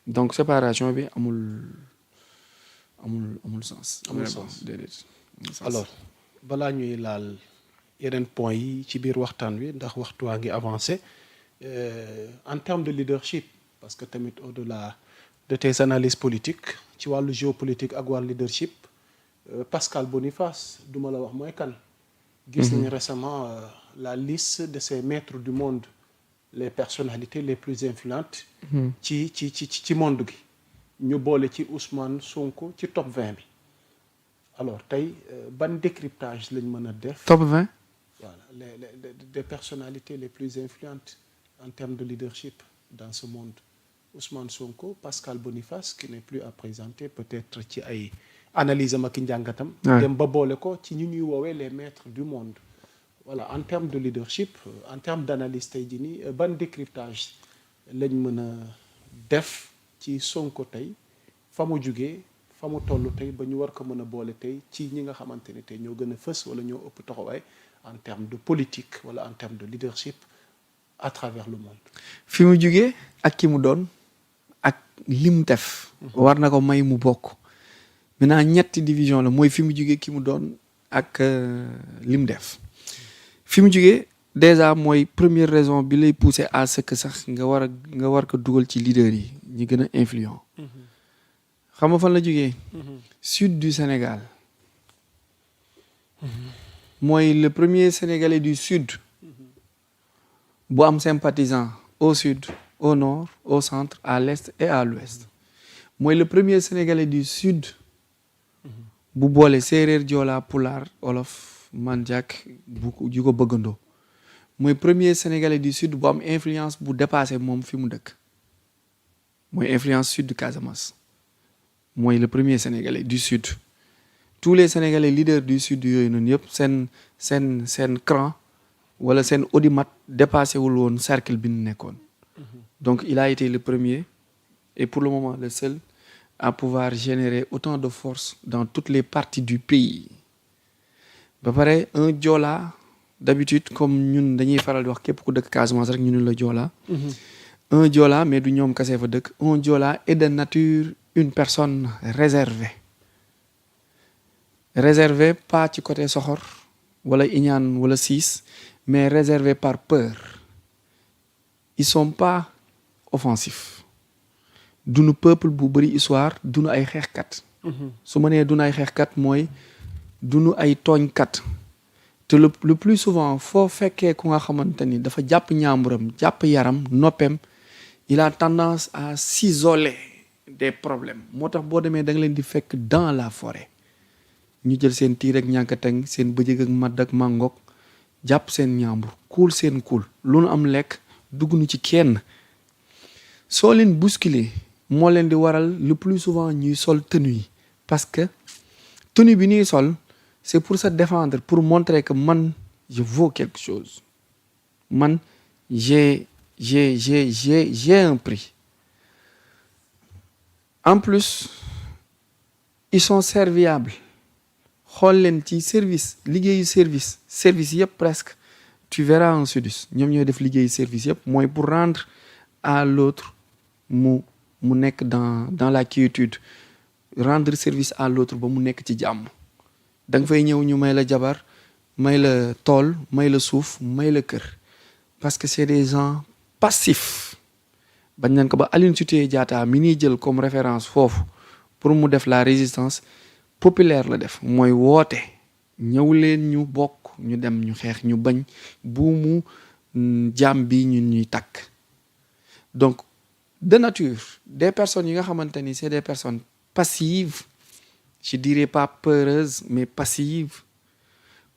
donc séparation bi amul sens. amul sens déedéet amul sens. alors balaa ñuy laal yeneen point yi ci biir waxtaan wi ndax waxtu waa ngi avancé en termes de leadership parce que tamit au-delà de tes analyses politiques ci wàllu géopolitique ak wàllu leadership Pascal Boniface duma la wax mooy kan. gis nañu récemment la liste de ces maîtres du monde les personnalités les plus influentes. ci monde gi. ñu boole ci Ousmane Sonko ci top 20 bi alors tey ban décryptage lañ mën a def. top 20. voilà des personnalités les plus influentes en termes de leadership dans ce monde Ousmane Sonko Pascal Boniface qui n'est plus à présenter peut-être ci ay analyse am ak njàngatam. dem ba boole ko ci ñu ñuy woowee les maîtres du monde. voilà en termes de leadership en termes d'analyse tey jii nii ban décryptage lañ mën a def ci Sonko tey fa mu jugee fa mu toll tey ba ñu war ko mën a boole tey ci ñi nga xamante ne tey ñoo gën a fës wala ñoo ëpp taxawaay en termes de politique wala en termes de leadership à travers le monde. fi mu jugee ak ki mu doon ak lim def. war na ko may mu bokk. maintenant ñetti division la mooy fi mu jugee ki mu doon ak lim def. fi mu jugee déjà mooy première raison bi lay pousser à ce que sax nga war ko dugal ci leader yi ñi gën a influent. xam nga fan la jugee. sud du Sénégal. mooy le premier Sénégalais du sud. bu am sympathisant au sud au nord au centre à l'est et à l'ouest. mooy le premier Sénégalais du sud. bu boole séeréer joola pulaar olof manjaak bu ju ko bëggandoo. mooy premier Sénégalais du sud bu am influence bu dépassé moom fi mu dëkk. mooy influence sud de Casamance. mooy le premier Sénégalais du sud. tous les Sénégalais leaders du sud yooyu noonu yëpp seen cran wala seen audimat dépassé wul woon cercle bi ñu nekkoon. donc il a été le premier et pour le moment le seul à pouvoir générer autant de force dans toutes les parties du pays. ba pare un Joola d'habitude comme ñun dañuy faral di wax képp ku dëkk Casamance rek ñu ne la Joola. un Joola mais du ñoom kase fa dëkk. un Joola est de nature une personne réservée. réservée pas ci côté soxor wala iñaan wala siis mais réservée par peur. ils sont pas offensifs. duñu peuple bu bëri histoire duñu ay xeexkat. su ma nee duñu ay xeexkat mooy duñu ay tooñkat. te le plus souvent foo fekkee ku nga xamante ni dafa jàpp ñaamburam jàpp yaram noppeem il a tendance à s'isoler des problèmes moo tax boo demee da nga leen di fekk dans la forêt ñu jël seen tiir ak ñànkateng seen bëjëg ak madd ak màngook jàpp seen ñaambur kuul seen kuul lu nu am lekk dugg nu ci kenn soo leen bousculer moo leen di waral le plus souvent ñuy sol tenue yi parce que tenue bi ñuy sol c'est pour se défendre pour montrer que man je vaux quelque chose man j'ai un prix. En plus ils sont serviables xool leen ci service liggéeyu service yëpp presque tu verras un sudus ñoom ñooy def liggéeyu service yëpp mooy pour rendre à l'autre mu nekk dans la quiétude rendre service à l'autre ba mu nekk ci jàmm. da nga fay ñëw ñu may la jabar may la tool may la suuf may la kër parce que c'est des gens passifs bañ nañ ko ba Aline Sitoé Diatta mi ñuy jël comme référence foofu pour mu def la résistance populaire la def mooy woote ñëw leen ñu bokk ñu dem ñu xeex ñu bañ buumu jaam bi ñun ñuy takk. donc de nature des personnes yi nga xamante ni c'est des personnes passives. je dirais pas peureuse mais passive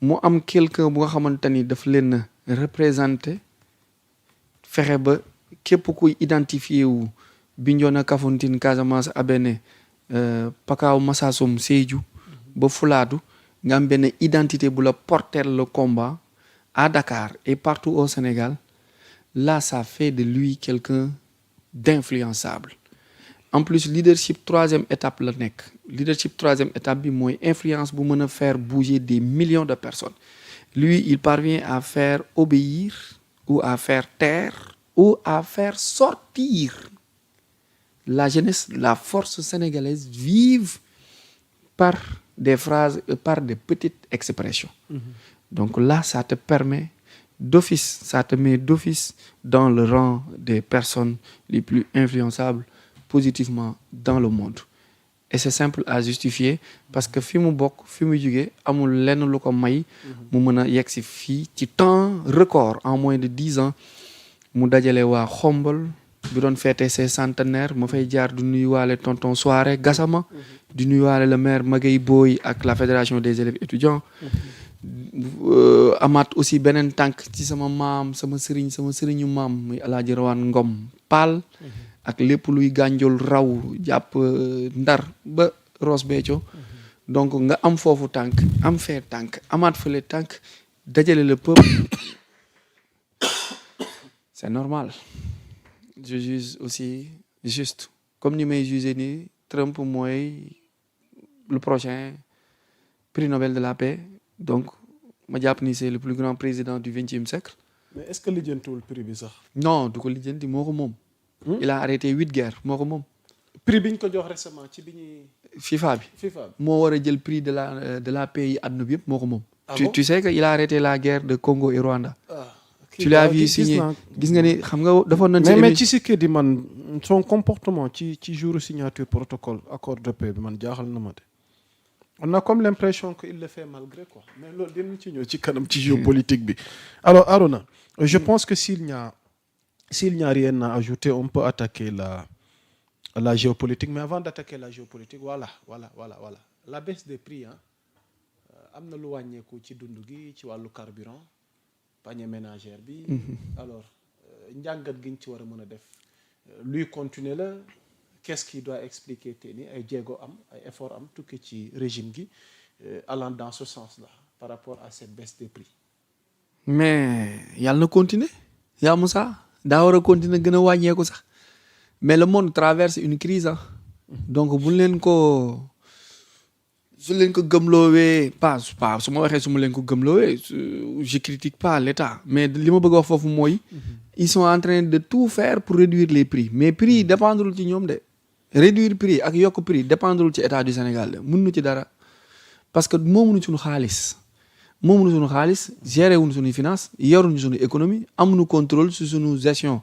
mu am quelqu'un bu nga xamante ni daf leen représenter fexe ba képp kuy identifié wu Bignona Kafountine Casamance Abéné Pakaaw Massassoum Sédhiou ba Fulaadu nga am benn identité bu la porter le combat à Dakar et partout au Sénégal là ça fait de lui quelqu'un d'influençable. En plus leadership troisième étape la nekk leadership troisième étape bi mooy influence bu mën a faire bouger des millions de personnes lui il parvient à faire obéir ou à faire taire ou à faire sortir la jeunesse, la force sénégalaise vivent par des phrases, par des petites expressions. Donc là, ça te permet d'office, ça te met d'office dans le rang des personnes les plus influençables positivement dans le monde. Et c'est simple à justifier parce que fi mu bokk fi mu jugee amul lenn lu ko may mu mën a yegg si fii ci temps record en moins de 10 ans mu dajale waa Xombol bi doon fêter ses centenaires ma fay jaar du nuyuwaale tonton Soirée Gassama du nuyuwaale le maire Magueye Boye ak la fédération des élèves étudiants amaat aussi beneen tànk ci sama maam sama sëriñu maam muy Alaaji Rawaan Ngom Paal ak lépp luy gànjol raw jàpp Ndar ba Ross Béthio donc nga am foofu tànk am fee tànk amaat fële tànk dajale le peuple c'est normal je juge aussi juste comme ni may juger ni Trump mooy le prochain prix Nobel de la paix donc ma jàpp ni c'est le plus grand président du 20e siècle. mais est-ce que lijjantiwul prix bi sax. non du ko lijjanti moo ko moom. il a arrêté 8 guerres moo ko moom. prix bi ñu ko jox récemment ci bi ñuy. FIFA bi. moo war a jël prix de la paix yi àdduna bi yëpp moo ko moom. tu sais que il a arrêté la guerre de Congo et Rwanda. tu l'as vu signé gis nga ni xam nga defoon nañ ci mais Tshisekedi man son comportement ci jour signature protocole accord de paix bi man jaaxal na ma de. on a comme l'impression qu'il le fait malgré quoi mais loolu dinañ ci ñëw ci kanam ci géopolitique bi. alors Arona je pense que s'il n'y a rien à ajouter on peut attaquer la géopolitique mais avant d'attaquer la géopolitique voilà la baisse des prix am na lu wàññeeku ci dund gi ci wàllu carburant panier ménagère bi. alors njàngat gi ñu ci war a mën a def luy continuer la qu'est-ce qui doit expliquer te ni ay jéego am ay effort am tukki ci régime gi allant dans ce sens-là par rapport à cette baisse des prix. mais yàlla na continuer yaa Moussa daa war a continuer gën a wàññeeku sax mais le monde traverse une crise donc bu leen ko su leen ko gëmloowee pas su ma waxee su ma leen ko gëmloowee je critique pas l'État mais li ma bëgg a wax foofu mooy ils sont en train de tout faire pour réduire les prix mais prix yi dépendrul ci ñoom de réduire prix ak yokk prix dépendrul ci État du Sénégal de mënuñu ci dara parce que moomuñu suñu xaalis gérer wuñu suñuy finance yoruñu suñu économie amuñu contrôle sur suñu gestion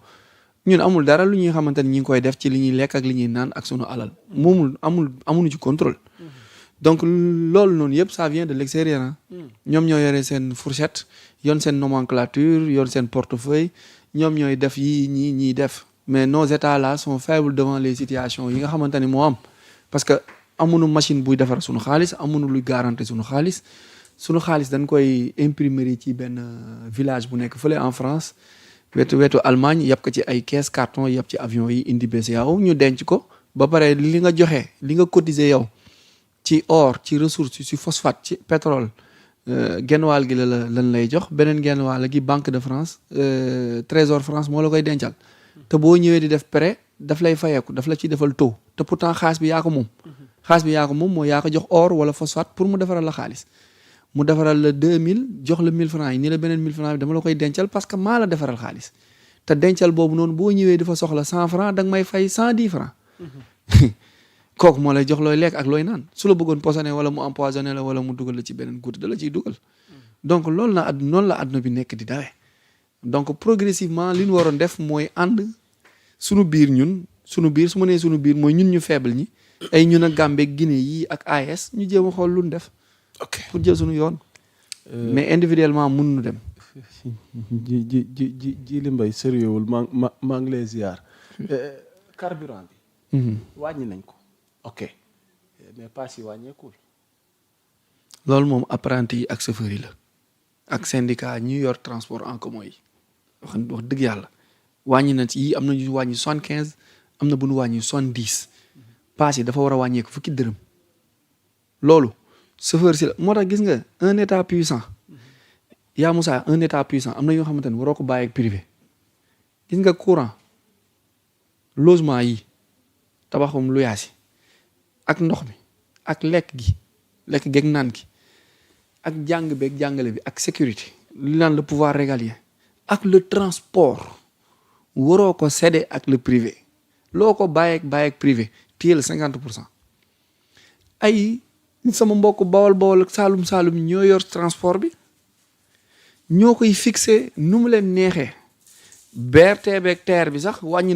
ñun amul dara lu ñuy xamante ni ñi ngi koy def ci li ñuy lekk ak li ñuy naan ak suñu alal amuñu ci contrôle donc loolu noonu yëpp ça vient de l'extérieur ñoom ñoo yore seen fourchette yoon seen nomenclature yoon seen portefeuille ñoom ñooy def yi ñii def mais nos états là sont faibles devant les situations yi nga xamante ni moo am parce que amuñu machine buy defar suñu xaalis amuñu luy garantir suñu xaalis dañ koy imprimer ci benn village bu nekk fële en France wetu Allemagne yàpp ko ci ay caisse carton yàpp ci avion yi indi BCEAO ñu denc ko ba pare li nga joxe li nga cotiser yow ci or ci ressource ci phosphate ci pétrole genn wàll gi lan lay jox beneen genn wàll gi Banque de France Trésor France moo la koy dencal te boo ñëwee di def prêt daf lay fayeeku daf la ciy defal taux te pourtant xaalis bi yaa ko moom mooy yaa ko jox or wala phosphate pour mu defaral la xaalis mu defaral la 2000 jox la 1000 francs yi ni la beneen 1000 francs bi dama la koy dencal parce que maa la defaral xaalis te dencal boobu noonu boo ñëwee dafa soxla 100 francs da nga may fay 110 francs kooku moo lay jox looy lekk ak looy naan su la bëggoon poisonné wala mu empoisonné la wala mu dugal la ci beneen goutte da la ciy dugal donc noonu la àdduna bi nekk di dawee donc progressivement li ñu waroon def mooy ànd sunu biir su ma nee sunu biir mooy ñun ñu faible ñi ay ñun a Gambie Guinée yi ak AES ñu jéem a xool lu ñu def pour jël sunu yoon mais individuellement mun nu dem ji li mbay sérieux maa ngi lay ziar carburant bi wàññi nañ ko ok mais pas si wàññeekul loolu moom apprenti yi ak chauffeur yi la ak syndicat ñi yor transport en commun yi wax dëgg yàlla wàññi na ci yi am na ñu wàññi 75 am na bu ñu wàññi 70 paas yi dafa war a wàññeeku fukki dërëm loolu chauffeur si la moo tax gis nga un état puissant yaa Moussa un état puissant am na yoo xamante ne waroo ko bàyyi ak privé gis nga courant logement yi tabaxum luyaas yi ak ndox mi ak lekk geeg naan gi ak jàng beeg jàngale bi ak sécurité li naan le pouvoir régalien ak le transport waroo ko céder ak le privé loo ko bàyyeeg privé téyel 50%. ay sama mbokk bawol ak saalum ñoo yor transport bi ñoo koy fixé nu mu leen neexee BRT beeg TER bi sax wàññi na